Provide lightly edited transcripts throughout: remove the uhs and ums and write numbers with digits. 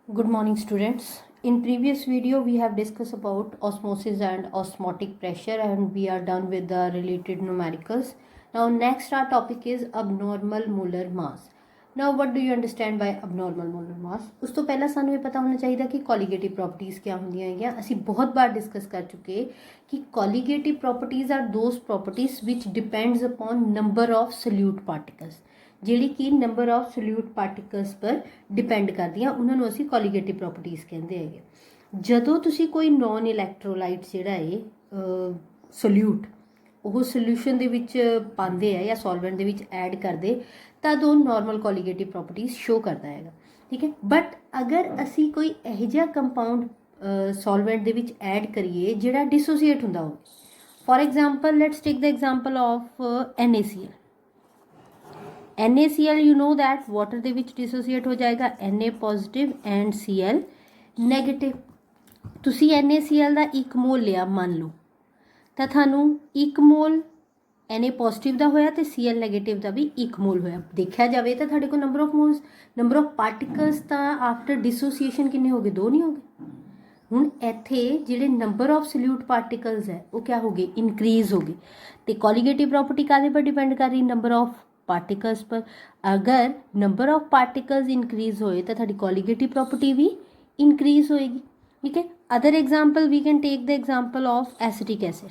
Good morning, students. In previous video, we have discussed about osmosis and osmotic pressure, and we are done with the related numericals. Now, next our topic is abnormal molar mass. Now, what do you understand by abnormal molar mass? ਉਸ ਤੋਂ ਪਹਿਲਾਂ ਸਾਨੂੰ ਇਹ ਪਤਾ ਹੋਣਾ ਚਾਹੀਦਾ ਕਿ colligative properties ਕੀ ਹੁੰਦੀਆਂ ਹੈਗੀਆਂ। ਅਸੀਂ ਬਹੁਤ ਵਾਰ ਡਿਸਕਸ ਕਰ ਚੁੱਕੇ ਕਿ colligative properties are those properties which depends upon number of solute particles. ਜਿਹੜੀ ਕਿ ਨੰਬਰ ਆਫ ਸੋਲਿਊਟ ਪਾਰਟੀਕਲਸ ਪਰ ਡਿਪੈਂਡ ਕਰਦੀਆਂ, ਉਹਨਾਂ ਨੂੰ ਅਸੀਂ ਕੋਲੀਗੇਟਿਵ ਪ੍ਰੋਪਰਟੀਜ਼ ਕਹਿੰਦੇ ਹੈਗੇ। ਜਦੋਂ ਤੁਸੀਂ ਕੋਈ ਨੋਨ ਇਲੈਕਟ੍ਰੋਲਾਈਟ ਜਿਹੜਾ ਹੈ ਸੋਲਿਊਟ ਉਹ ਸੋਲਿਊਸ਼ਨ ਦੇ ਵਿੱਚ ਪਾਉਂਦੇ ਆ ਜਾਂ ਸੋਲਵੈਂਟ ਦੇ ਵਿੱਚ ਐਡ ਕਰਦੇ ਤਦ ਉਹ ਨਾਰਮਲ ਕੋਲੀਗੇਟਿਵ ਪ੍ਰੋਪਰਟੀਜ਼ ਸ਼ੋ ਕਰਦਾ ਹੈਗਾ, ਠੀਕ ਹੈ। ਬਟ ਅਗਰ ਅਸੀਂ ਕੋਈ ਇਹੋ ਜਿਹਾ ਕੰਪਾਊਂਡ ਸੋਲਵੈਂਟ ਦੇ ਵਿੱਚ ਐਡ ਕਰੀਏ ਜਿਹੜਾ ਡਿਸੋਸੀਏਟ ਹੁੰਦਾ ਹੋਵੇ, for example let's take the example of NaCl। NaCl you know that water ਦੇ ਵਿੱਚ dissociate ਹੋ ਜਾਏਗਾ Na positive and Cl negative। ਤੁਸੀਂ NaCl ਦਾ 1 ਮੋਲ ਲਿਆ ਮੰਨ ਲਓ, ਤਾਂ ਤੁਹਾਨੂੰ 1 ਮੋਲ Na positive ਦਾ ਹੋਇਆ ਤੇ Cl negative ਦਾ ਵੀ 1 ਮੋਲ ਹੋਇਆ। ਦੇਖਿਆ ਜਾਵੇ ਤਾਂ ਤੁਹਾਡੇ ਕੋਲ ਨੰਬਰ ਆਫ ਪਾਰਟੀਕਲਸ ਤਾਂ ਆਫਟਰ ਡਿਸੋਸੀਏਸ਼ਨ ਕਿੰਨੇ ਹੋ ਗਏ? 2 ਨਹੀਂ ਹੋ ਗਏ। ਹੁਣ ਇੱਥੇ ਜਿਹੜੇ ਨੰਬਰ ਆਫ ਸੋਲਿਊਟ ਪਾਰਟੀਕਲਸ ਹੈ ਉਹ ਕਿਆ ਹੋ ਗਏ? ਇਨਕਰੀਜ਼ ਹੋ ਗਏ। ਤੇ ਕੋਲੀਗੇਟਿਵ ਪ੍ਰੋਪਰਟੀ ਕਾਹਦੇ ਪਰ ਡਿਪੈਂਡ ਕਰ ਰਹੀ? ਨੰਬਰ ਆਫ पार्टिकल्स पर। अगर नंबर ऑफ पार्टिकल्स इंक्रीज होए तो थोड़ी कोलीगेटिव प्रॉपर्टी भी इंक्रीज होएगी, ठीक है। Other example we can take the example of acetic acid.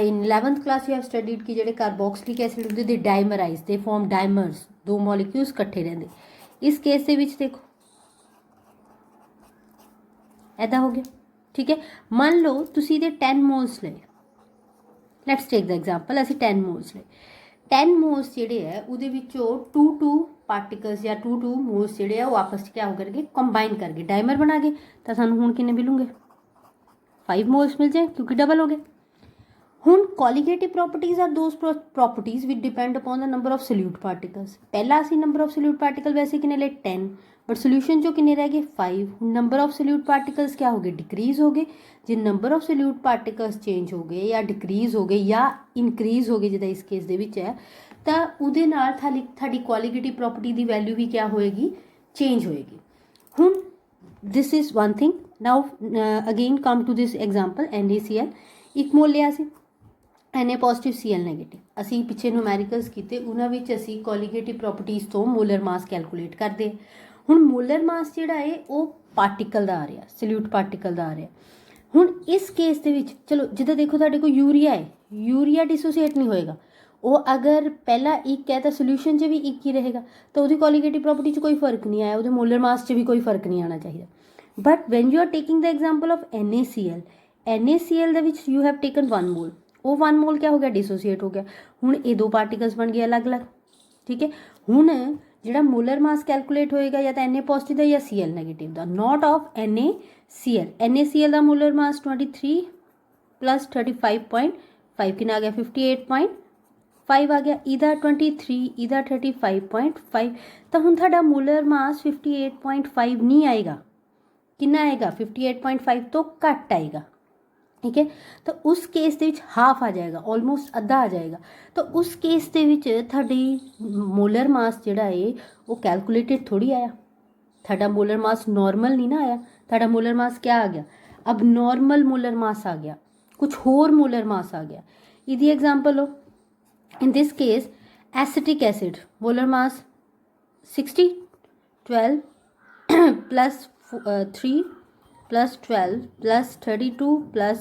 In 11th class you have studied कि जेडे कार्बोक्सिलिक एसिड होंदे दे dimerise, they form dimers, 2 molecules इकट्ठे रहंदे। इस केस दे विच देखो ऐदा हो गया, ठीक है। मान लो तुसी दे 10 मोल्स ले, लैट्स टेक द एग्जाम्पल असीं 10 मोल्स ले। 10 मोल्स ਜਿਹੜੇ ਹੈ ਉਹਦੇ ਵਿੱਚੋਂ 2 ਪਾਰਟੀਕਲਸ ਜਾਂ 2 ਮੋਲਸ ਜਿਹੜੇ ਆ ਉਹ ਆਪਸ 'ਚ ਕਿਆ ਹੋ ਕਰਗੇ? ਕੰਬਾਈਨ ਕਰਕੇ ਡਾਇਮਰ ਬਣਾ ਗਏ। ਤਾਂ ਸਾਨੂੰ ਹੁਣ ਕਿੰਨੇ ਮਿਲੂਗੇ? 5 ਮੋਲਸ ਮਿਲ ਜਾਏ ਕਿਉਂਕਿ ਡਬਲ ਹੋ ਗਏ। ਹੁਣ colligative properties are those properties which depend upon the number of solute particles. ਪਹਿਲਾਂ ਅਸੀਂ ਨੰਬਰ ਆਫ ਸੋਲਿਊਟ ਪਾਰਟੀਕਲ ਵੈਸੇ ਕਿੰਨੇ ਲਏ? 10, बट सोल्यूशन जो किन्ने रह गए? 5। नंबर ऑफ सोल्यूट पार्टिकल्स क्या हो गए? डिक्रीज हो गए। जो number of solute particles change हो गए या डिक्रीज हो गए या इनक्रीज हो गए, जिदा इस केस दे विच है, तो उहदे नाल थाडी क्वालिगेटिव प्रॉपर्टी की वैल्यू भी क्या होएगी? चेंज होएगी। हुण this is one thing. Now again come to this example NaCl। 1 mole लिया सी, Na पॉजिटिव Cl नेगेटिव। असी पिछे न्यूमैरिकल्स कीते, उन्हां विच असी कोलीगेटिव प्रॉपर्टीज़ तो मोलर मास कैलकुलेट करते। ਹੁਣ ਮੋਲਰ ਮਾਸ ਜਿਹੜਾ ਹੈ ਉਹ ਪਾਰਟੀਕਲ ਦਾ ਆ ਰਿਹਾ, ਸੋਲਿਊਟ ਪਾਰਟੀਕਲ ਦਾ ਆ ਰਿਹਾ। ਹੁਣ ਇਸ ਕੇਸ ਦੇ ਵਿੱਚ ਚਲੋ ਜਿੱਦਾਂ ਦੇਖੋ ਤੁਹਾਡੇ ਕੋਲ ਯੂਰੀਆ ਹੈ, ਯੂਰੀਆ ਡਿਸੋਸੀਏਟ ਨਹੀਂ ਹੋਏਗਾ। ਉਹ ਅਗਰ ਪਹਿਲਾ 1 ਹੈ ਤਾਂ ਸੋਲਿਊਸ਼ਨ 'ਚ ਵੀ 1 ਹੀ ਰਹੇਗਾ, ਤਾਂ ਉਹਦੀ ਕੋਲੀਗੇਟਿਵ ਪ੍ਰੋਪਰਟੀ 'ਚ ਕੋਈ ਫਰਕ ਨਹੀਂ ਆਇਆ, ਉਹਦੇ ਮੋਲਰ ਮਾਸ 'ਚ ਵੀ ਕੋਈ ਫਰਕ ਨਹੀਂ ਆਉਣਾ ਚਾਹੀਦਾ। But when you are taking the example of NaCl ਦੇ ਵਿੱਚ ਯੂ ਹੈਵ ਟੇਕਨ 1 ਮੋਲ। ਉਹ 1 ਮੋਲ ਕਿਆ ਹੋ ਗਿਆ? ਡਿਸੋਸੀਏਟ ਹੋ ਗਿਆ। ਹੁਣ ਇਹ 2 ਪਾਰਟੀਕਲਸ ਬਣ ਗਏ ਅਲੱਗ-ਅਲੱਗ, ਠੀਕ ਹੈ। ਹੁਣ ਜਿਹੜਾ ਮੋਲਰ ਮਾਸ ਕੈਲਕੂਲੇਟ ਹੋਏਗਾ ਜਾਂ ਤਾਂ Na ਪੋਜ਼ਿਟਿਵ ਦਾ ਜਾਂ Cl ਨੈਗੇਟਿਵ ਦਾ, ਨਾਟ ਆਫ NaCl ਦਾ ਮੋਲਰ ਮਾਸ 23 ਪਲੱਸ 35.5 ਕਿੰਨਾ ਆ ਗਿਆ? 58.5 ਆ ਗਿਆ। ਇਹਦਾ 23, ਇਹਦਾ 35.5। ਤਾਂ ਹੁਣ ਤੁਹਾਡਾ ਮੋਲਰ ਮਾਸ 58.5 ਨਹੀਂ ਆਏਗਾ। ਕਿੰਨਾ ਆਏਗਾ? 58.5 ਤੋਂ ਘੱਟ ਆਏਗਾ, ठीक है। तो उस केस ਦੇ ਵਿੱਚ ਹਾਫ ਆ ਜਾਏਗਾ, ਆਲਮੋਸਟ ਅੱਧਾ ਆ ਜਾਏਗਾ। ਤਾਂ ਉਸ ਕੇਸ ਦੇ ਵਿੱਚ ਤੁਹਾਡੀ ਮੋਲਰ ਮਾਸ ਜਿਹੜਾ ਹੈ ਉਹ ਕੈਲਕੂਲੇਟਡ ਥੋੜੀ ਆਇਆ। ਤੁਹਾਡਾ ਮੋਲਰ ਮਾਸ ਨਾਰਮਲ ਨਹੀਂ ਨਾ ਆਇਆ, ਤੁਹਾਡਾ ਮੋਲਰ ਮਾਸ ਕਿਆ ਆ ਗਿਆ? ਅਬ ਨਾਰਮਲ ਮੋਲਰ ਮਾਸ ਆ ਗਿਆ, ਕੁਝ ਹੋਰ ਮੋਲਰ ਮਾਸ ਆ ਗਿਆ। ਇਹਦੀ ਐਗਜ਼ਾਮਪਲ ਲਓ, in this case acetic acid molar mass 60, 12 plus 3 plus 12 plus 32 plus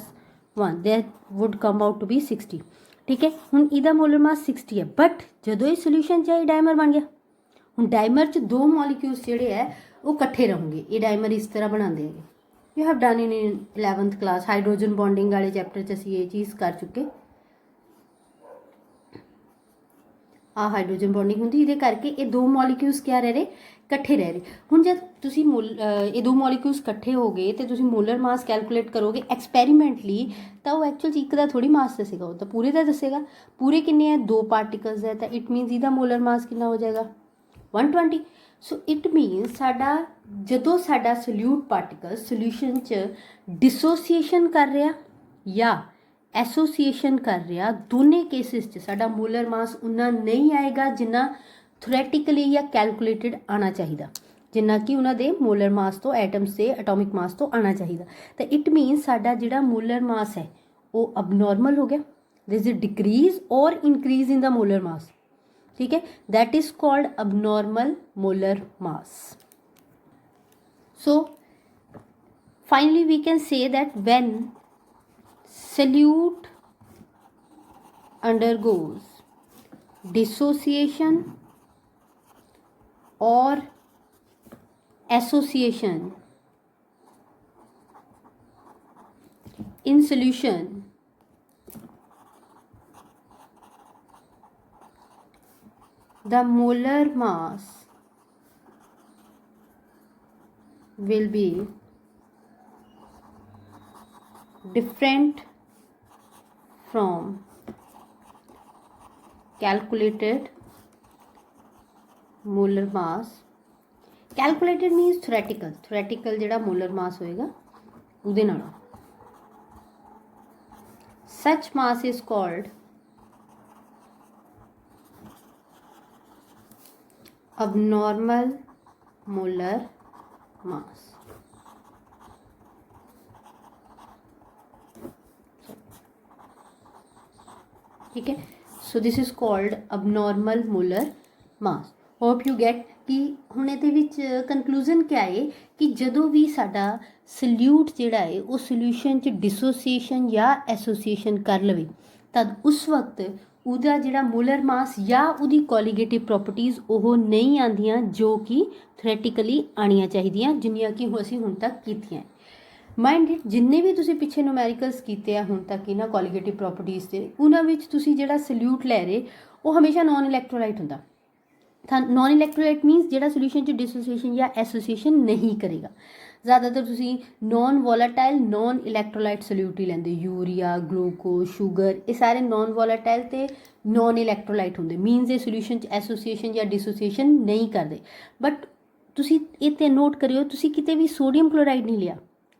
1, that would come out to be 60, ठीक है। ਹੁਣ ਇਹਦਾ ਮੋਲਰ ਮਾਸ 60 ਹੈ, ਬਟ ਜਦੋਂ ਇਹ ਸੋਲੂਸ਼ਨ 'ਚ ਡਾਇਮਰ ਬਣ ਗਿਆ। ਹੁਣ ਡਾਇਮਰ 'ਚ 2 ਮੋਲੀਕਿਊਲਸ ਜਿਹੜੇ ਹੈ ਉਹ ਇਕੱਠੇ ਰਹੋਗੇ। ਇਹ ਡਾਇਮਰ ਇਸ ਤਰ੍ਹਾਂ ਬਣਾਉਂਦੇ ਹੈਗੇ। You have done in 11th class hydrogen bonding ਵਾਲੇ ਚੈਪਟਰ 'ਚ ਅਸੀਂ ਇਹ ਚੀਜ਼ ਕਰ ਚੁੱਕੇ। ਆ ਹਾਈਡਰੋਜਨ ਬੌਂਡਿੰਗ ਹੁੰਦੀ, ਇਹਦੇ ਕਰਕੇ ਇਹ 2 ਮੋਲੀਕਿਊਲਸ ਕਿਆ ਰਹਿ ਰਹੇ? ਇਕੱਠੇ ਰਹਿ ਰਹੇ। ਹੁਣ ਜਦ ਤੁਸੀਂ ਇਹ 2 ਮੋਲੀਕਿਊਲਸ ਇਕੱਠੇ ਹੋ ਗਏ ਤੇ ਤੁਸੀਂ ਮੋਲਰ ਮਾਸ ਕੈਲਕੂਲੇਟ ਕਰੋਗੇ ਐਕਸਪੈਰੀਮੈਂਟਲੀ, ਤਾਂ ਉਹ ਐਕਚੁਅਲ 'ਚ ਇੱਕ ਦਾ ਥੋੜੀ ਮਾਸ ਦੱਸੇਗਾ, ਉਹ ਤਾਂ ਪੂਰੇ ਦਾ ਦੱਸੇਗਾ। ਪੂਰੇ ਕਿੰਨੇ ਹੈ? 2 ਪਾਰਟੀਕਲਸ ਹੈ, ਤਾਂ ਇਟ ਮੀਨਸ ਇਹਦਾ ਮੋਲਰ ਮਾਸ ਕਿੰਨਾ ਹੋ ਜਾਏਗਾ? 120। ਸੋ ਇਟ ਮੀਨਸ ਸਾਡਾ ਜਦੋਂ ਸਾਡਾ ਸੋਲਿਊਟ ਪਾਰਟੀਕਲ ਸੋਲਿਊਸ਼ਨ 'ਚ ਡਿਸੋਸੀਏਸ਼ਨ ਕਰ ਰਿਹਾ ਜਾਂ ਐਸੋਸੀਏਸ਼ਨ ਕਰ ਰਿਹਾ, ਦੋਨੇ ਕੇਸਿਸ 'ਚ ਸਾਡਾ ਮੋਲਰ ਮਾਸ ਉਨਾ ਨਹੀਂ ਆਏਗਾ ਜਿੰਨਾ ਥਿਓਰੈਟਿਕਲੀ ਜਾਂ ਕੈਲਕੂਲੇਟਡ ਆਉਣਾ ਚਾਹੀਦਾ। ਜਿੰਨਾ ਕਿ ਉਹਨਾਂ ਦੇ ਮੋਲਰ ਮਾਸ ਤੋਂ, ਐਟਮਸ ਦੇ ਐਟੋਮਿਕ ਮਾਸ ਤੋਂ ਆਉਣਾ ਚਾਹੀਦਾ। ਤਾਂ ਇਟ ਮੀਨਸ ਸਾਡਾ ਜਿਹੜਾ ਮੋਲਰ ਮਾਸ ਹੈ ਉਹ ਅਬਨੋਰਮਲ ਹੋ ਗਿਆ, ਦਿਸ ਇਜ਼ ਡਿਕਰੀਜ਼ ਔਰ ਇਨਕਰੀਜ਼ ਇਨ ਦਾ ਮੋਲਰ ਮਾਸ, ठीक है, that is called abnormal molar mass. So finally we can say that when solute undergoes dissociation or association in solution, the molar mass will be different from calculated molar mass. Calculated means theoretical, theoretical ਜਿਹੜਾ molar mass ਹੋਏਗਾ ਉਹਦੇ ਨਾਲ। Such mass is called abnormal molar mass. ठीक है, so this is called abnormal molar mass. Hope you get कि ਹੁਣ ਇਹਦੇ ਵਿੱਚ ਕਨਕਲੂਜਨ ਕਿਆ ਹੈ ਕਿ ਜਦੋਂ ਵੀ ਸਾਡਾ ਸੋਲਿਊਟ ਜਿਹੜਾ ਹੈ ਉਹ ਸੋਲਿਊਸ਼ਨ 'ਚ ਡਿਸੋਸੀਏਸ਼ਨ ਜਾਂ ਐਸੋਸੀਏਸ਼ਨ ਕਰ ਲਵੇ ਤਾਂ ਉਸ ਵਕਤ ਉਹਦਾ ਜਿਹੜਾ ਮੋਲਰ ਮਾਸ ਜਾਂ ਉਹਦੀ ਕੋਲੀਗੇਟਿਵ ਪ੍ਰੋਪਰਟੀਜ਼ ਉਹ ਨਹੀਂ ਆਉਂਦੀਆਂ ਜੋ ਕਿ ਥਿਓਰੈਟਿਕਲੀ ਆਉਣੀਆਂ ਚਾਹੀਦੀਆਂ, ਜਿੰਨੀਆਂ ਕਿ ਅਸੀਂ ਹੁਣ ਤੱਕ ਕੀਤੀਆਂ। ਮਾਈਂਡ ਜਿੰਨੇ ਵੀ ਤੁਸੀਂ ਪਿੱਛੇ ਨੂਮੈਰੀਕਲਸ ਕੀਤੇ ਆ ਹੁਣ ਤੱਕ ਇਹਨਾਂ ਕੋਲੀਗੇਟਿਵ ਪ੍ਰੋਪਰਟੀਜ਼ ਦੇ, ਉਹਨਾਂ ਵਿੱਚ ਤੁਸੀਂ ਜਿਹੜਾ ਸੋਲਿਊਟ ਲੈ ਰਹੇ ਉਹ ਹਮੇਸ਼ਾ ਨੋਨ ਇਲੈਕਟ੍ਰੋਲਾਈਟ ਹੁੰਦਾ। ਤਾਂ ਨੋਨ ਇਲੈਕਟ੍ਰੋਲਾਈਟ ਮੀਨਸ ਜਿਹੜਾ ਸੋਲਿਊਸ਼ਨ 'ਚ ਡਿਸੋਸੀਏਸ਼ਨ ਜਾਂ ਐਸੋਸੀਏਸ਼ਨ ਨਹੀਂ ਕਰੇਗਾ। ਜ਼ਿਆਦਾਤਰ ਤੁਸੀਂ ਨੋਨ ਵੋਲਾਟਾਈਲ ਨੋਨ ਇਲੈਕਟ੍ਰੋਲਾਈਟ ਸੋਲਿਊਟ ਹੀ ਲੈਂਦੇ, ਯੂਰੀਆ, ਗਲੂਕੋਜ਼, ਸ਼ੂਗਰ, ਇਹ ਸਾਰੇ ਨੋਨ ਵੋਲਾਟਾਈਲ ਅਤੇ ਨੋਨ ਇਲੈਕਟ੍ਰੋਲਾਈਟ ਹੁੰਦੇ। ਮੀਨਸ ਇਹ ਸੋਲਿਊਸ਼ਨ 'ਚ ਐਸੋਸੀਏਸ਼ਨ ਜਾਂ ਡਿਸੋਸੀਏਸ਼ਨ ਨਹੀਂ ਕਰਦੇ। ਬਟ ਤੁਸੀਂ ਇਹ 'ਤੇ ਨੋਟ ਕਰਿਓ, ਤੁਸੀਂ ਕਿਤੇ ਵੀ ਸੋਡੀਅਮ ਕਲੋਰਾਈਡ ਨਹੀਂ ਲਿਆ,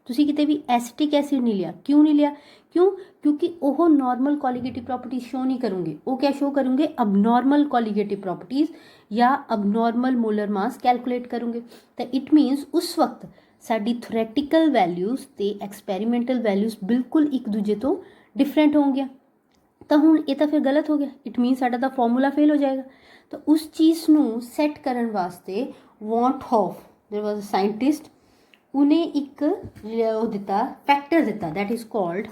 ਤੁਸੀਂ ਕਿਤੇ ਵੀ ਐਸੀਟਿਕ ਐਸਿਡ ਨਹੀਂ ਲਿਆ। ਕਿਉਂ ਨਹੀਂ ਲਿਆ? ਕਿਉਂਕਿ ਉਹ ਨਾਰਮਲ ਕੋਲੀਗੇਟਿਵ ਪ੍ਰੋਪਰਟੀਜ਼ ਸ਼ੋ ਨਹੀਂ ਕਰੂੰਗੇ। ਉਹ ਕਿਆ ਸ਼ੋ ਕਰੂੰਗੇ? ਅਬਨੋਰਮਲ ਕੋਲੀਗੇਟਿਵ ਪ੍ਰੋਪਰਟੀਜ਼ ਜਾਂ ਅਬਨੋਰਮਲ ਮੋਲਰ ਮਾਸ ਕੈਲਕੂਲੇਟ ਕਰੂੰਗੇ। ਤਾਂ ਇਟ ਮੀਨਸ ਉਸ ਵਕਤ ਸਾਡੀ ਥਿਓਰੈਟੀਕਲ ਵੈਲਿਊਜ਼ ਅਤੇ ਐਕਸਪੈਰੀਮੈਂਟਲ ਵੈਲਿਊਜ਼ ਬਿਲਕੁਲ ਇੱਕ ਦੂਜੇ ਤੋਂ ਡਿਫਰੈਂਟ ਹੋਣਗੀਆਂ। ਤਾਂ ਹੁਣ ਇਹ ਤਾਂ ਫਿਰ ਗਲਤ ਹੋ ਗਿਆ, ਇਟ ਮੀਨਸ ਸਾਡਾ ਤਾਂ ਫਾਰਮੂਲਾ ਫੇਲ ਹੋ ਜਾਏਗਾ। ਤਾਂ ਉਸ ਚੀਜ਼ ਨੂੰ ਸੈੱਟ ਕਰਨ ਵਾਸਤੇ ਵੌਨ ਹੌਫ ਦੇयर ਵਾਜ਼ ਅ ਸਾਇੰਟਿਸਟ, ਉਹਨੇ ਇੱਕ ਉਹ ਦਿੱਤਾ, ਫੈਕਟਰ ਦਿੱਤਾ, that is called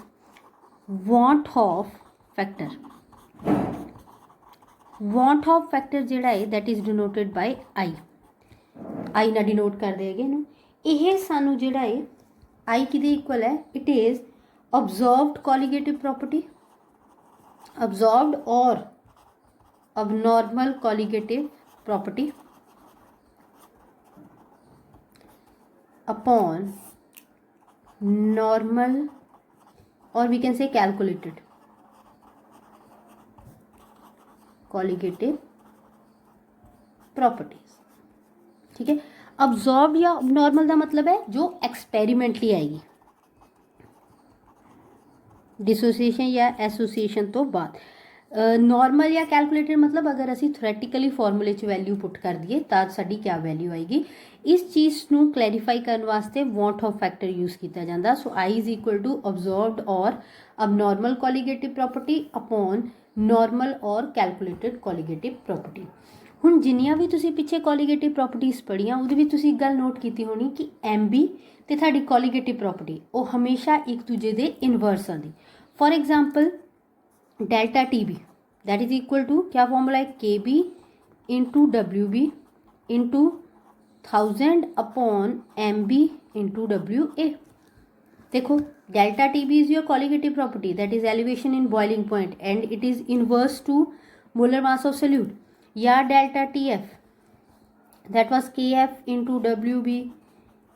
van Hoff factor. Van Hoff factor ਜਿਹੜਾ ਹੈ ਦੈਟ ਇਜ਼ ਡਿਨੋਟਡ ਬਾਈ ਆਈ ਨਾਲ ਡਿਨੋਟ ਕਰਦੇ ਹੈਗੇ ਇਹਨੂੰ। ਇਹ ਸਾਨੂੰ ਜਿਹੜਾ ਹੈ ਆਈ ਕਿਹਦੇ ਇਕੁਅਲ ਹੈ? It is observed colligative property, absorbed or abnormal colligative property upon normal or we can say calculated colligative properties। ठीक है, absorbed या abnormal का मतलब है जो एक्सपेरिमेंटली आएगी, डिसोसीएशन या एसोसीएशन तो बाद। नॉर्मल या कैलकुलेटेड मतलब अगर असी थ्योरैटिकली फॉर्मूले च वैल्यू पुट कर दिए तो साडी क्या वैल्यू आएगी। इस चीज़ नू क्लैरीफाई करने वास्ते वॉन हॉफ फैक्टर यूज़ किया जाता। सो I is equal to observed और abnormal colligative property upon normal और कैलकुलेटेड कोलीगेटिव प्रॉपर्टी। ਹੁਣ ਜਿੰਨੀਆਂ ਵੀ ਤੁਸੀਂ ਪਿੱਛੇ ਕੋਲੀਗੇਟਿਵ ਪ੍ਰੋਪਰਟੀਜ਼ ਪੜ੍ਹੀਆਂ ਉਹਦੇ ਵਿੱਚ ਤੁਸੀਂ ਇੱਕ ਗੱਲ ਨੋਟ ਕੀਤੀ ਹੋਣੀ ਕਿ MB ਤੇ ਤੁਹਾਡੀ ਕੋਲੀਗੇਟਿਵ ਪ੍ਰੋਪਰਟੀ ਉਹ ਹਮੇਸ਼ਾ ਇੱਕ ਦੂਜੇ ਦੇ ਇਨਵਰਸ ਆਉਂਦੀ। For example delta TB that is equal to क्या फॉर्मूला है? KB into WB into 1000 upon MB into WA। देखो delta TB is your colligative property that is elevation in boiling point and it is inverse to molar mass of solute. या delta TF that was KF into WB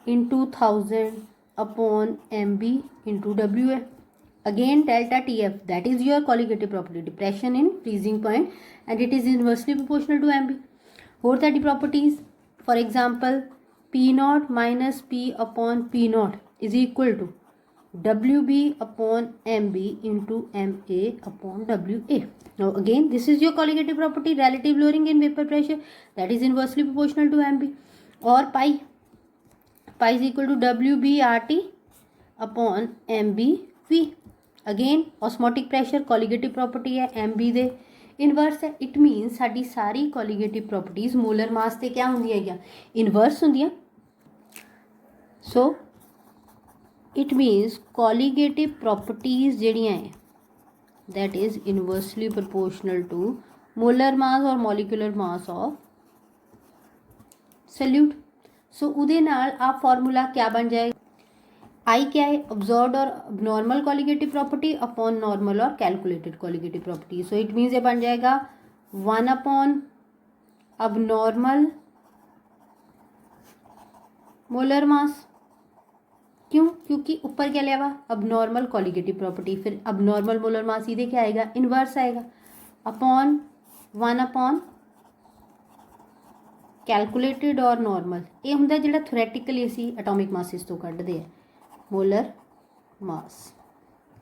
into 1000 upon MB into WA। Again delta TF that is your colligative property, depression in freezing point and it is inversely proportional to MB। और that properties for example P0 minus P upon P0 is equal to WB upon MB into MA upon WA। Now again this is your colligative property, relative lowering in vapor pressure that is inversely proportional to MB। और pi is equal to WBRT upon MBV। Again osmotic pressure colligative property है, MB दे inverse है। It means साडी सारी colligative properties molar mass ते क्या होंदियां है, इनवर्स होंदियां। So it means colligative properties जिहड़ियां है that is inversely proportional to molar mass और molecular mass of solute. So उहदे नाल आ फॉर्मूला क्या बन जाएगा, आई क्या है, ऑब्जर्व्ड और normal colligative property upon normal और calculated colligative property. So it means ये बन जाएगा 1 अपॉन अब नॉर्मल मोलर मास। क्यों, क्योंकि ऊपर क्या लिया हुआ, अब नॉर्मल कोलीगेटिव प्रॉपर्टी, फिर अब नॉर्मल मोलर मास सीधे क्या आएगा, इनवर्स आएगा, अपॉन 1 अपॉन कैलकुलेटेड और नॉर्मल। ये हुंदा जिहड़ा थ्योरैटिकली असी एटॉमिक मासिस तो कढ़दे है मोलर मास।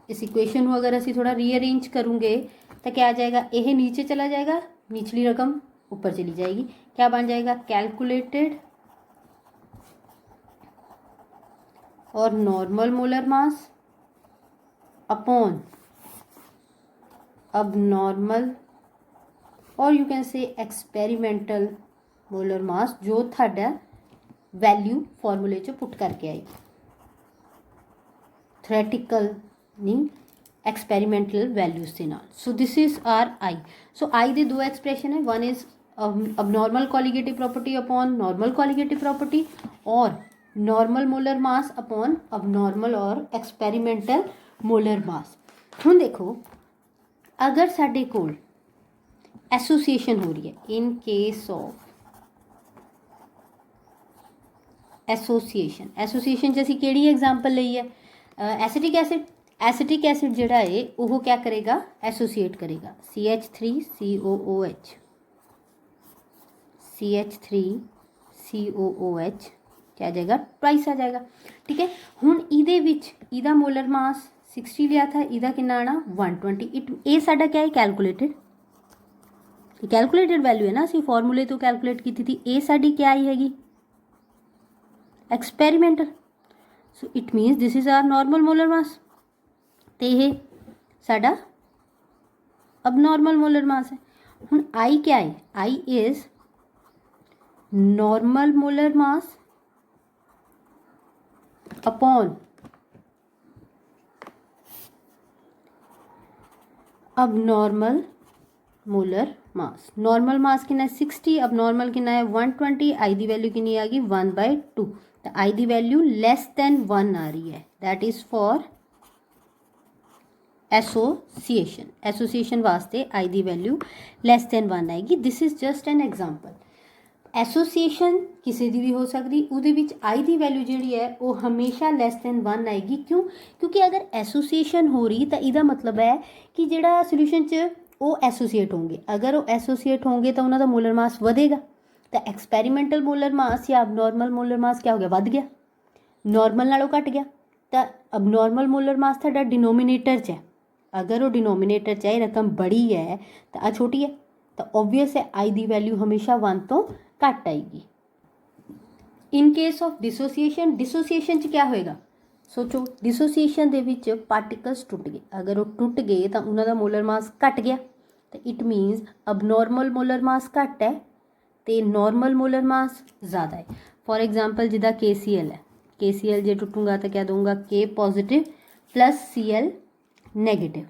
इस इक्वेशन को अगर असी थोड़ा रीअरेंज करूँगे तो क्या आ जाएगा, यह नीचे चला जाएगा, निचली रकम ऊपर चली जाएगी, क्या बन जाएगा, कैलकुलेटेड और normal molar mass upon abnormal और you can say experimental molar मास जो थाडा वैल्यू फॉर्मूले चो पुट करके आई, थ्योरैटिकल नहीं एक्सपेरिमेंटल वैल्यूज के नाल। So this is our I. So I दे दो एक्सप्रैशन है, one is abnormal colligative property upon normal colligative property और normal molar mass upon abnormal और एक्सपेरिमेंटल मोलर मास। हुण देखो अगर साडे कोल एसोसिएशन हो रही है, इन केस ऑफ एसोसिएशन च असीं किहड़ी एग्जाम्पल लई है, एसिटिक एसिड। एसिटिक एसिड जिहड़ा है वो क्या करेगा, एसोसिएट करेगा CH3COOH, CH3COOH क्या आ जाएगा, ट्वाइस आ जाएगा। ठीक है, हुण इहदे विच इहदा मोलर मास 60 लिया था, इहदा कितना आना 120। इट ये साडा क्या है, कैलकुलेटेड वैल्यू है ना, असीं फॉर्मूले तो कैलकुलेट की थी। ये साडी क्या आई हैगी, experimental. So it means this is our normal molar mass, तो यह साडा अब नॉर्मल मोलर मास है। हुण आई क्या है, I is normal molar mass upon abnormal molar mass. Normal mass कितना है 60, अब नॉर्मल कितना है 120, आई दी वैल्यू कितनी आ गई 1/2, तो आई दी वैल्यू लेस दैन 1 आ रही है, दैट इज फॉर एसोसिएशन वास्ते आई दी वैल्यू लेस दैन 1 आएगी। This is just an example. Association किसी दी भी हो सकती, उहदे विच आई दी वैल्यू जिहड़ी है वो हमेशा लेस दैन 1 आएगी। क्यों, क्योंकि अगर एसोसिएशन हो रही तो इसका मतलब है कि जिहड़ा सोल्यूशन च वो एसोसीएट होंगे, अगर वो एसोसीएट होंगे तो उन्होंने मोलर मास वधेगा, तो एक्सपेरीमेंटल मोलर मास या अबनॉर्मल मोलर मास क्या हो गया, वध गया, नॉर्मल नालों घट गया। तो अबनॉर्मल मोलर मास तुहाडा डिनोमीनेटर च है, अगर वो डिनोमीनेटर च है रकम बड़ी है तो आ छोटी है, तो ओबवियस है आई दी वैल्यू हमेशा 1 तो घट आएगी। इन केस ऑफ डिसोसीएशन च क्या होएगा, सोचो डिसोसीएशन दे विच पार्टिकल्स टुट गए, अगर वो टुट गए तो उन्होंने मोलर मास घट गया, तो इट मीनस अबनॉर्मल मोलर मास घट है तो नॉर्मल मोलर मास ज़्यादा है। फॉर एग्जाम्पल जिदा KCl है, KCl जो टुटूंगा तो क्या दूंगा K positive plus Cl negative,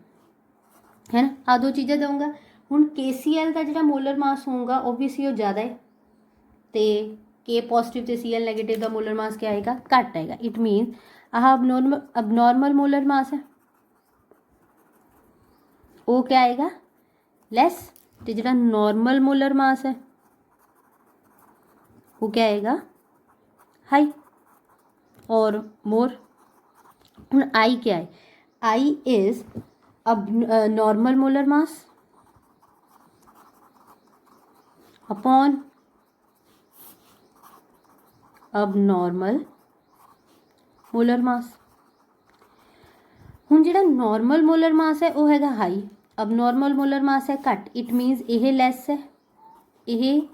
है ना, आ दो चीज़ें दूंगा। हुण KCl का जो मोलर मास होगा ओबवियसली वो ज़्यादा है, तो K पॉजिटिव तो Cl नैगेटिव का मोलर मास क्या आएगा, घट आएगा। इट मीनस आह अबनॉर्मल मोलर मास है वो क्या आएगा, लेस, तो जो नॉर्मल मोलर मास है वो क्या आएगा, हाई और मोर। हुण आई क्या है, I is abnormal molar mass upon abnormal molar mass. हुण जिहड़ा नॉर्मल मोलर मास है वो हैगा हाई, अब नॉर्मल मोलर मास है घट, इट मीनस यह लैस है यह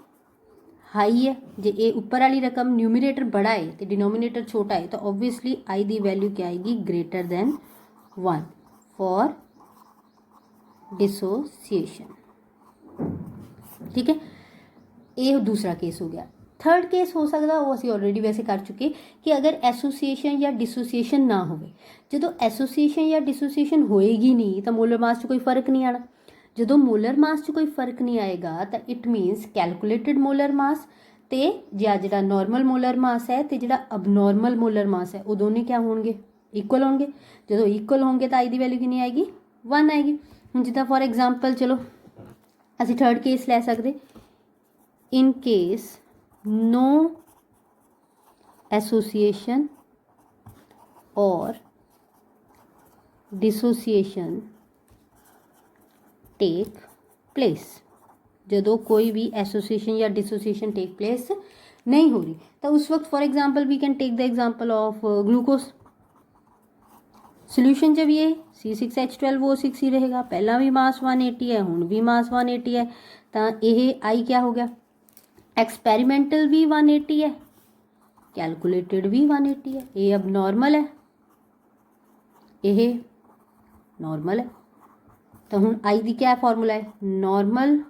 हाई है, जे ए उपर वाली रकम न्यूमीरेटर बड़ा है तो डिनोमीनेटर छोटा है, तो ऑब्वियसली आई की वैल्यू क्या आएगी, ग्रेटर दैन 1 फॉर डिसोसिएशन। ठीक है, ये दूसरा केस हो गया। थर्ड केस हो सकता वो असी ऑलरेडी वैसे कर चुके कि अगर एसोसीएशन या डिसोसीएशन ना हो, जो एसोसीएशन या डिसोसीएशन होएगी नहीं तो मोलर मास च कोई फर्क नहीं आना। जो मोलर मास च कोई फर्क नहीं आएगा तो इट मीनस कैलकुलेटेड मोलर मास तो या जो नॉर्मल मोलर मास है तो जो अबनॉर्मल मोलर मास है वो दोनों क्या होंगे, इक्वल होंगे। जो इक्वल होंगे तो आई की वैल्यू कितनी आएगी, 1 आएगी। हम जिदा फॉर एग्जाम्पल चलो असी थर्ड केस लै सकते, in case no association or dissociation take place। जदों कोई भी एसोसिएशन या डिसोसिएशन टेक प्लेस नहीं हो रही तो उस वक्त for example we can take the example of glucose. Solution जब ये C6H12O6 ही रहेगा, पहला भी मास 180 है, हुण भी मास 180 है, तो यह आई क्या हो गया, एक्सपेरिमेंटल भी 180 है, कैलकुलेटेड भी 180 है। ये अब नॉर्मल है, यह नॉर्मल है। तो हुण आई दी क्या फॉर्मूला है, normal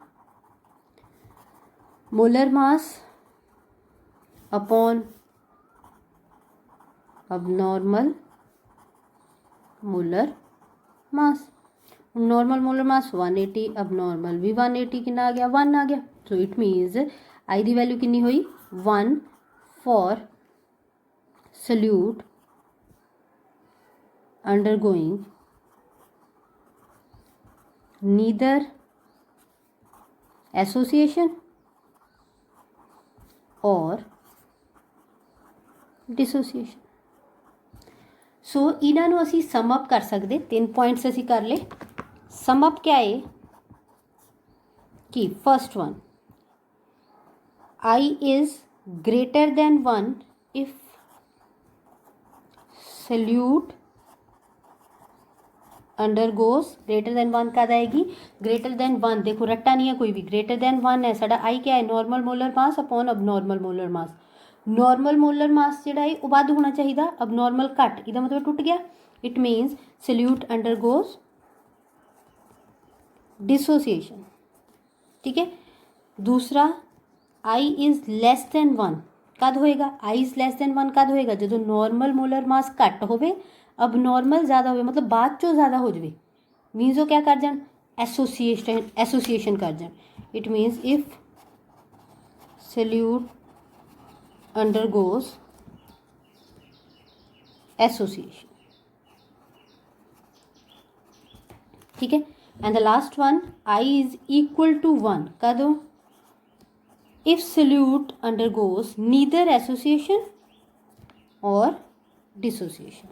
molar mass upon abnormal molar mass. Normal molar mass 180, abnormal भी 180, कितना आ गया, 1 आ गया। So it means I the value कितनी हुई, 1 for solute undergoing neither association और डिसोसिएशन। सो इन्हों असी समअप कर सकते, 3 पॉइंट्स असी कर ले। समअप क्या है कि first one, I is greater than 1 if solute undergoes greater than 1 कद आएगी, greater than 1। देखो रट्टा नहीं है कोई भी, greater than 1 है साडा। I क्या है, normal molar mass upon abnormal molar mass. Normal molar मास जिहड़ा है वो वध होना चाहिए, अबनॉर्मल घट, इसका मतलब टुट गया। It means solute undergoes dissociation. ठीक है, दूसरा I इज़ लैस दैन 1 कद होएगा, I इज़ लैस दैन 1 कद होएगा, जो नॉर्मल मोलर मास घट होवे, अब नॉर्मल ज़्यादा होवे, मतलब बाद चो ज़्यादा हो जाए, मीनस वो क्या कर जान, एसोसिएशन कर जान। It means if solute undergoes association. ठीक है, and the last one, I is equal to 1 कद हो, if solute undergoes neither association or dissociation।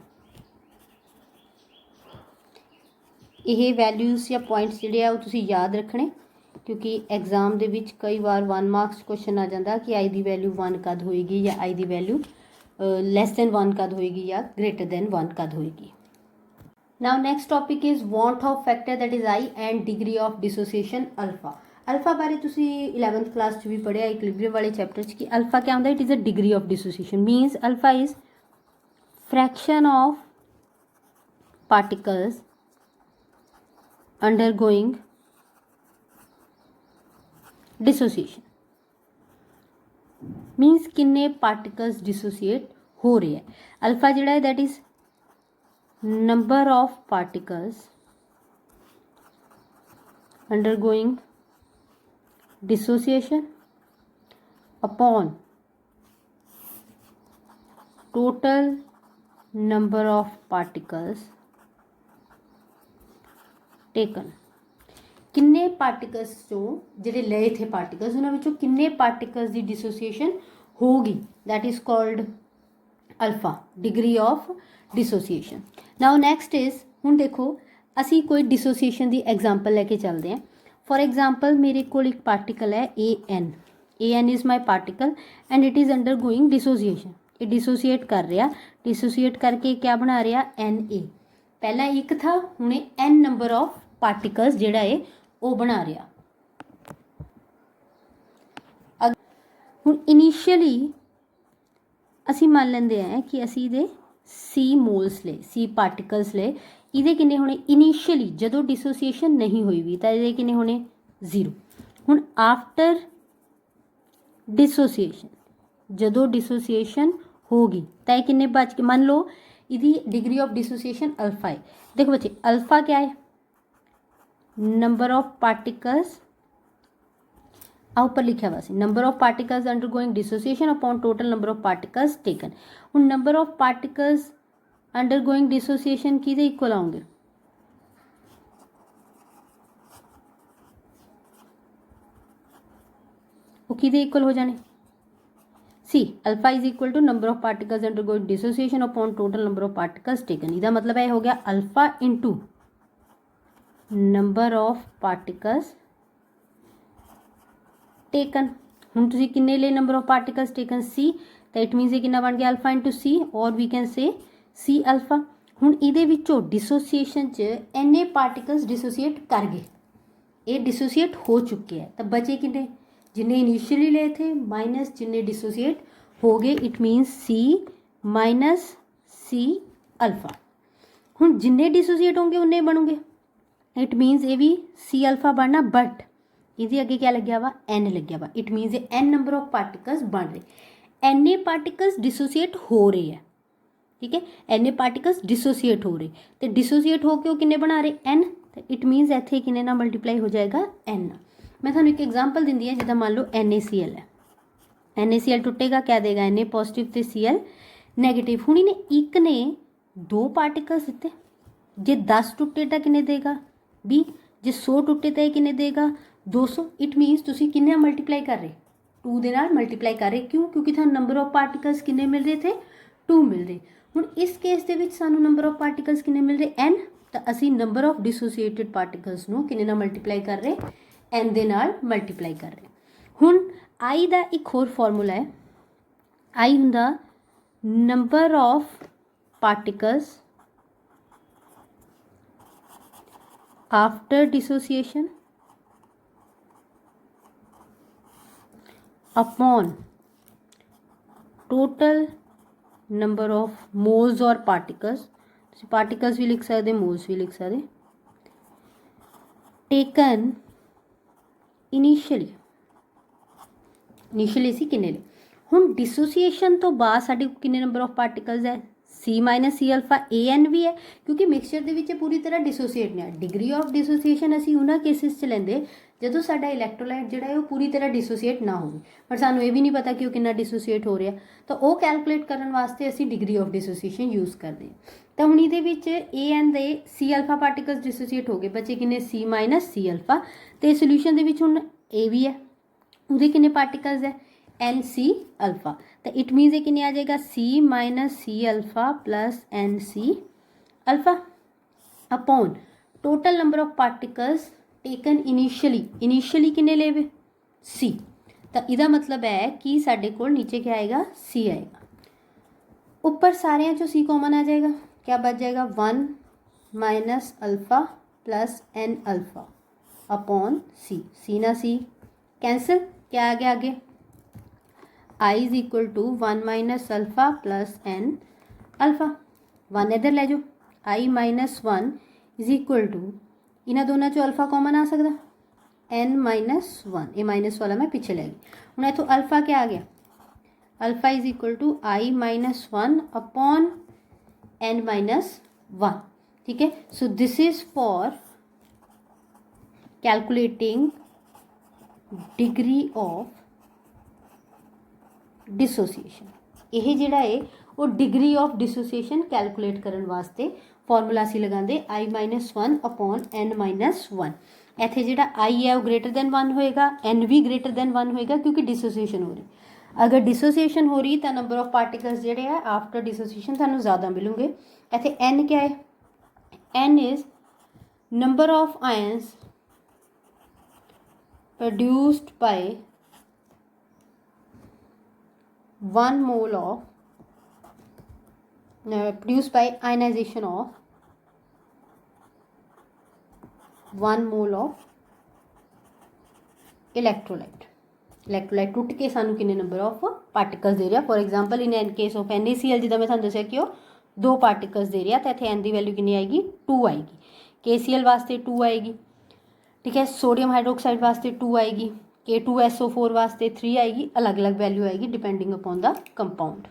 ये वैल्यूज़ या पॉइंट्स जिहड़े आ तुसीं याद रखने, क्योंकि एग्जाम दे विच कई बार 1 मार्क्स क्वेश्चन आ जाता कि आई दी वैल्यू 1 कद होएगी या आई दी वैल्यू लैस दैन 1 कद होएगी या ग्रेटर दैन 1 कद होएगी। Now next topic is want of factor that is I and degree of dissociation alpha. Alpha बारे तुसी 11th क्लास च भी पढ़िया इक्विलिब्रियम वाले चैप्टर च कि अल्फा क्या होंदा, it is a degree of dissociation. मीनस alpha is fraction of particles undergoing dissociation. मीनस किन्ने पार्टिकल्स डिसोसिएट हो रहे हैं। अल्फा जिहड़ा है that is number of particles undergoing dissociation upon total number of particles taken। किन्ने पार्टिकल्स चों जिहड़े लए थे पार्टिकल्स उन्हां विचों किन्ने पार्टिकल्स दी डिसोसिएशन होगी, that is called alpha, degree of dissociation. Now next is, हुण देखो असी कोई डिसोसिएशन दी एग्जांपल लेके चलते हैं। फॉर एग्जाम्पल मेरे को एक पार्टिकल है AN is my particle and it is under going dissociation. ये डिसोसिएट कर रहा, डिसोसिएट करके क्या बना रहा, Na। पहला एक था, हुणे N नंबर ऑफ पार्टिकल्स जिहड़ा है वो बना रहा। ਹੁਣ ਇਨੀਸ਼ੀਅਲੀ ਅਸੀਂ ਮੰਨ ਲੈਂਦੇ ਹਾਂ ਕਿ ਅਸੀਂ ਇਹਦੇ ਸੀ ਮੋਲਸ ਲਏ, ਸੀ ਪਾਰਟੀਕਲਸ ਲਏ, ਇਹਦੇ ਕਿੰਨੇ ਹੋਣੇ ਇਨੀਸ਼ੀਅਲੀ ਜਦੋਂ ਡਿਸੋਸੀਏਸ਼ਨ ਨਹੀਂ ਹੋਈ ਵੀ ਤਾਂ ਇਹਦੇ ਕਿੰਨੇ ਹੋਣੇ 0। ਹੁਣ ਆਫਟਰ डिसोसीएशन जो डिसोसीएशन होगी तो किन्ने बच के मान लो यदि डिग्री ऑफ डिसोसीएशन अल्फा है। देखो बच्चे अल्फा क्या है नंबर ऑफ पार्टिकल्स ऊपर लिखा हुआ से number of particles undergoing dissociation upon total number of particles taken. हूँ number of particles undergoing dissociation कि इक्वल आएंगे वो कि इक्वल हो जाने सी alpha is equal to number of particles undergoing dissociation upon total number of particles taken. इसका मतलब है हो गया alpha into number of particles taken. हुण तुसीं किन्ने ले number of particles taken C तो इट मीनस ये कितना बन गया अल्फा इंटू सी और we can say C alpha. हुण इहदे विचों डिसोसीएशन च इन्ने पार्टिकल्स डिसोसीएट कर गए ये डिसोसीएट हो चुके हैं तो बचे किन्ने जिन्हें इनिशियली ले थे माइनस जिन्हें डिसोसीएट हो गए it means C minus C alpha. हुण जिन्हें डिसोसीएट होंगे उन्ने बनोगे इट मीनस ये भी सी अल्फा बनना बट ये अगे क्या लग्या वा एन लग्या वा इट मीनस ये एन नंबर ऑफ पार्टिकल्स बन रहे एन ए पार्टिकल्स डिसोसीएट हो रहे हैं ठीक है एन ए पार्टिकल्स डिसोसीएट हो रहे तो डिसोसीएट होकर वो किन्ने बना रहे एन तो इट मीनस इत्थे किन्ने ना मल्टीप्लाई हो जाएगा एन। मैं थानू एक एग्जाम्पल दिंदी है जिदा मान लो NaCl है NaCl टुटेगा क्या देगा Na पॉजिटिव तो Cl नैगेटिव। हूँ इन्हें एक ने 2 पार्टिकल्स दिते जे 10 टुटे तो किन्ने देगा 20 जे 100 टुटे तो किन्ने देगा 200। इट मीनस तुसी किन्ने मल्टीप्लाई कर रहे 2 दे नाल मल्टीप्लाई कर रहे क्यों क्योंकि थानू नंबर ऑफ पार्टिकल्स किन्ने मिल रहे थे 2 मिल रहे। हुण इस केस दे विच सानू नंबर ऑफ पार्टिकल्स किन्ने मिल रहे n तो असी नंबर ऑफ डिसोसीएटेड पार्टिकल्स नू किन्ने नाल मल्टीप्लाई कर रहे एन दे नाल मल्टीप्लाई कर रहे। हुण आई दा एक होर फॉर्मूला है आई हुंदा number of particles after dissociation upon total number of moles और पार्टिकल्स भी लिख सकते मोल्स भी लिख सकते टेकन इनिशियली असीं किन्ने ले। हुण डिसोसीएशन तो बाद साडे किन्ने नंबर ऑफ पार्टिकल्स है सी माइनस सी अल्फा AN भी है क्योंकि मिक्सचर दे विच पूरी तरह डिसोसीएट नहीं है। डिग्री ऑफ डिसोसीएशन असीं उन्हां केसिस च लैंदे जदों साडा इलैक्ट्रोलाइट जिहड़ा है वो पूरी तरह डिसोसीएट ना होवे पर सानूं ये भी नहीं पता कि वो कितना डिसोसीएट हो रहा तो वो कैलकुलेट करन वास्ते असीं डिग्री ऑफ डिसोसीएशन यूज़ करदे तो हुण इहदे विच AN दे सी अल्फा पार्टिकल्स डिसोसीएट हो गए बचे किन्ने सी माइनस सी अल्फा तो सोल्यूशन दे विच हुण ए भी है उहदे किन्ने पार्टिकल्स है NC अल्फा तो इट मीनस ये किन्ने आ जाएगा C minus C alpha plus NC alpha upon total number of particles taken initially किन्ने ले वे C तो इसका मतलब है कि साडे कोल नीचे क्या आएगा C आएगा ऊपर सारे जो C कॉमन आ जाएगा क्या बच जाएगा 1 minus alpha plus N alpha upon C ना C कैंसिल क्या आ गया आगे I is equal to 1 minus alpha plus N alpha 1 इधर ले जाओ I minus 1 is equal to इन्होंने दोनों चो अल्फा कॉमन आ सकता N माइनस 1 ये माइनस वाला मैं पीछे ले गई हूँ इतों अल्फा क्या आ गया alpha is equal to I minus 1 upon N minus 1 ठीक है। So this is for calculating degree of dissociation यह जिहड़ा है वो डिग्री ऑफ डिसोसीएशन कैलकुलेट करने वास्ते फॉर्मूला असीं लगांदे I minus 1 upon N minus 1 इत्थे जिहड़ा I है वो ग्रेटर दैन 1 होएगा N भी ग्रेटर दैन 1 होएगा क्योंकि डिसोसीएशन हो रही अगर डिसोसीएशन हो रही तो नंबर ऑफ पार्टिकल्स जिहड़े है आफ्टर डिसोसीएशन तुहानूं ज़्यादा मिलूंगे। इत्थे N क्या है N is number of ions produced by 1 mole of produced by ionization of 1 mole of electrolyte electrolyte टुट के सानू किन्ने नंबर ऑफ पार्टिकल्स दे रहा। For example in case of NaCl जिदा मैं तुहानू दस्सिया कि वो 2 पार्टिकल्स दे रहा, तो इत्थे n की वैल्यू कितनी आएगी 2 आएगी। KCl वास्ते 2 आएगी, ठीक है। सोडियम हाइड्रोक्साइड वास्ते 2 आएगी, K2SO4 वास्ते 3 आएगी, अलग अलग वैल्यू आएगी depending upon the compound.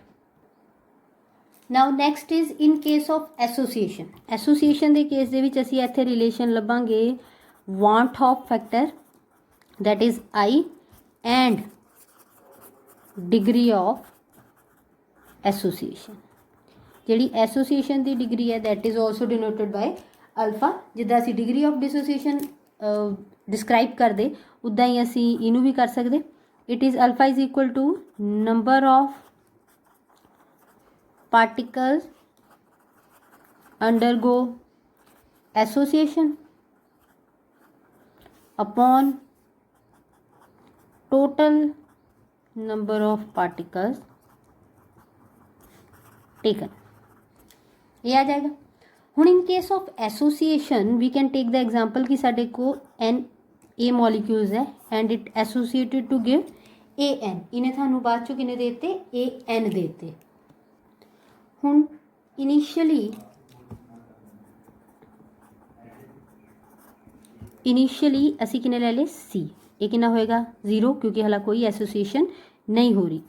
Now next is in case of association. Association के केस दे विच असीं इत्थे रिलेशन लभांगे van't Hoff factor that is I and degree of association. जिहड़ी एसोसीएशन की डिग्री है that is also denoted by alpha. जिद्दां असीं डिग्री ऑफ डिसोसीएशन डिस्क्राइब करदे उद्दां ही असीं इनू भी कर सकदे। It is alpha is equal to number of particles undergo association upon total number of particles taken। ये आ जाएगा। हुण in case of association we can take the example कि साडे को NA मॉलिक्यूल्स है and it associated to give AN। इन्हें थानू बाद चो किन्ने देते AN देते। हुण इनिशियली असी किन्ने ले ले C। ये कितना होएगा 0 क्योंकि हला कोई एसोसिएशन नहीं हो रही।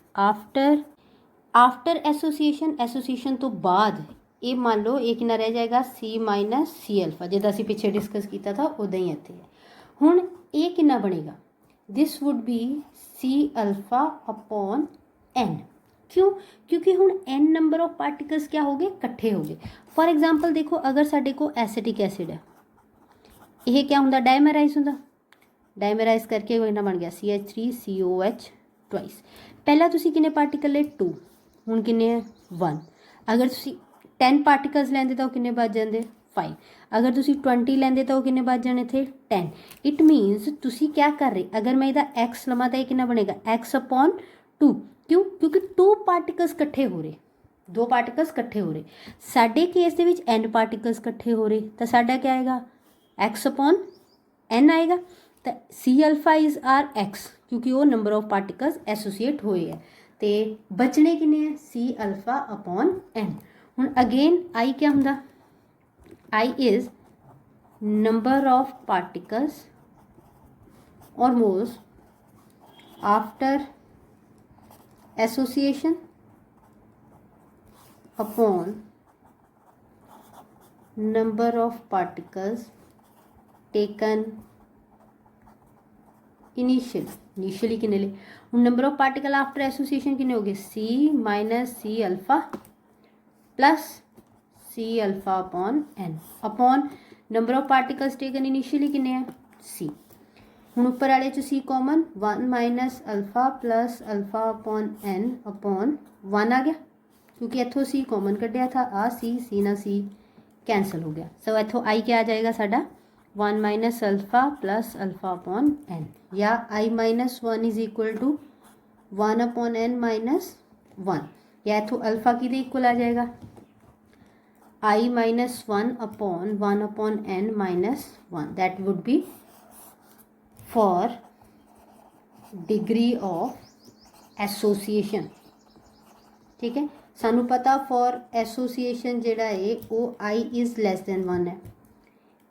आफ्टर एसोसिएशन तो बाद ये मान लो ये कितना रह जाएगा C माइनस C अल्फा, जिदा असी पिछे डिस्कस किया था उदा ही इत्थे है। हुण ये कितना बनेगा, this would be C alpha upon N। क्यों, क्योंकि हुण n नंबर ऑफ पार्टिकल्स क्या हो गए कट्ठे हो गए। फॉर एग्जाम्पल देखो अगर साडे को एसिटिक एसिड है, यह क्या होंदा डायमराइज होंदा, डायमराइज करके वो बन गया CH3COH ट्वाइस। पहला तुसी किन्ने पार्टिकल ले 2, हुण किन्ने 1। अगर तुसी 10 पार्टिकल्स लैंदे तो किन्ने बच जांदे 5। अगर तुसी 20 लैंदे तो किन्ने बच जाने थे 10। इट मीनस तुसी क्या कर रहे, अगर मैं इहदा x लवां तो यह किन्ना बनेगा x अपॉन 2। क्यों, क्योंकि 2 पार्टिकल्स कट्ठे हो रहे, 2 पार्टिकल्स कट्ठे हो रहे। साडे केस दे विच n पार्टिकल्स कट्ठे हो रहे तो साडा क्या आएगा x अपॉन n आएगा। तो C alpha is our x क्योंकि वो नंबर ऑफ पार्टिकल्स एसोसीएट हुए है। तो बचने किन्ने हैं C अल्फा अपॉन n। हुण अगेन I क्या हुंदा, I is number of particles or moles after association upon number of particles taken initially किन्ने ले। Number of particle after association किन्ने हो गए C minus C alpha plus C alpha upon N upon number of particles taken initially किन्ने हैं C। हुण उपर वाले च C common 1 minus alpha plus alpha upon N upon 1 आ गया क्योंकि इत्थों C कॉमन कढ़िया था, आ C ना C कैंसल हो गया। सो इत्थों I क्या आ जाएगा साडा 1 minus alpha plus alpha upon N, या I minus 1 is equal to 1 upon N minus 1, या इत्थों अल्फा किहदे इक्वल आ जाएगा I minus 1 upon N minus 1। That would be for degree of association. ठीक है, सानू पता फॉर एसोसिएशन जिहड़ा है वो I इज़ लैस दैन 1 है,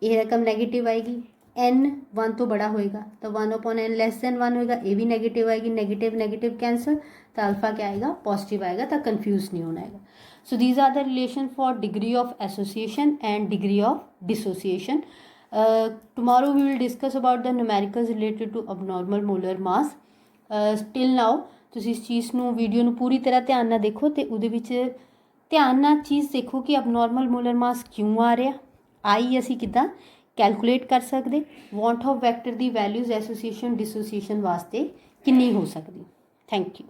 ये रकम नेगेटिव आएगी, n 1 तो बड़ा होएगा तो 1 अपॉन n लैस दैन 1 होएगा, ये भी नेगेटिव आएगी, नेगेटिव नेगेटिव कैंसल तो अल्फा क्या आएगा पॉजिटिव आएगा, तो कन्फ्यूज नहीं होना है। So these are the relation for degree of association and degree of dissociation. Tomorrow we will discuss about the numericals related to abnormal molar mass। Till now ਤੁਸੀਂ ਇਸ ਚੀਜ਼ ਨੂੰ ਵੀਡੀਓ ਨੂੰ ਪੂਰੀ ਤਰ੍ਹਾਂ ਧਿਆਨ ਨਾਲ ਦੇਖੋ ਤੇ ਉਹਦੇ ਵਿੱਚ ਧਿਆਨ ਨਾਲ ਚੀਜ਼ ਦੇਖੋ ਕਿ abnormal molar mass ਕਿਉਂ ਆ ਰਿਹਾ, I ਅਸੀਂ ਕਿੱਦਾਂ ਕੈਲਕੂਲੇਟ ਕਰ ਸਕਦੇ, want of vector the values association ਡਿਸੋਸੀਏਸ਼ਨ ਵਾਸਤੇ ਕਿੰਨੀ ਹੋ ਸਕਦੀ। Thank you.